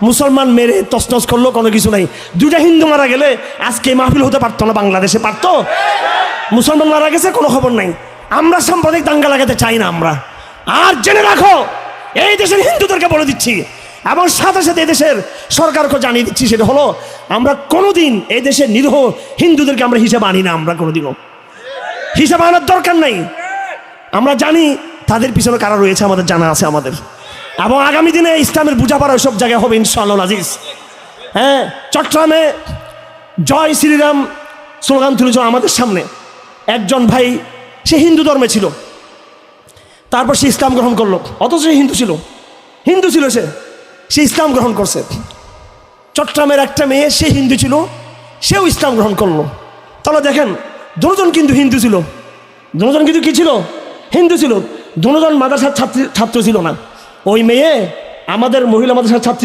মুসলমান মেরে তছনছ করলো, কোনো কিছু নাই। দুইটা হিন্দু মারা গেলে আজকে মাহফিল হতে পারতো না, বাংলাদেশে পারতো? মুসলমান মারা গেছে, কোনো খবর নাই। আমরা সাম্প্রদায়িক দাঙ্গা লাগাতে চাই না আমরা। আর জেনে রাখো, এই দেশের হিন্দুদেরকে বলে দিচ্ছি এবং সাথে সাথে এই দেশের সরকারকে জানিয়ে দিচ্ছি, সেটা হলো আমরা কোনোদিন এই দেশের নিরীহ হিন্দুদেরকে আমরা হিসাব আনি না। আমরা কোনোদিনও হিসাব আনার দরকার নাই। আমরা জানি তাদের পিছনে কারা রয়েছে, আমাদের জানা আছে আমাদের। এবং আগামী দিনে ইসলামের বুঝাপড়া সব জায়গায় হবে ইনশাআল্লাহ আজিজ। হ্যাঁ, চট্টগ্রামে জয় শ্রীরাম স্লোগান তুলেছিল আমাদের সামনে একজন ভাই, সে হিন্দু ধর্মে ছিল, তারপর সে ইসলাম গ্রহণ করলো। অথচ সে হিন্দু ছিল, সে ইসলাম গ্রহণ করছে। চট্টগ্রামের একটা মেয়ে, সে হিন্দু ছিল, সেও ইসলাম গ্রহণ করলো। তাহলে দেখেন, দুজন কিন্তু হিন্দু ছিল, দুজন কিন্তু কি ছিল? হিন্দু ছিল। দুজন মাদ্রাসার ছাত্র ছিল না। ওই মেয়ে আমাদের মহিলা মাদ্রাসার ছাত্রী ছিল।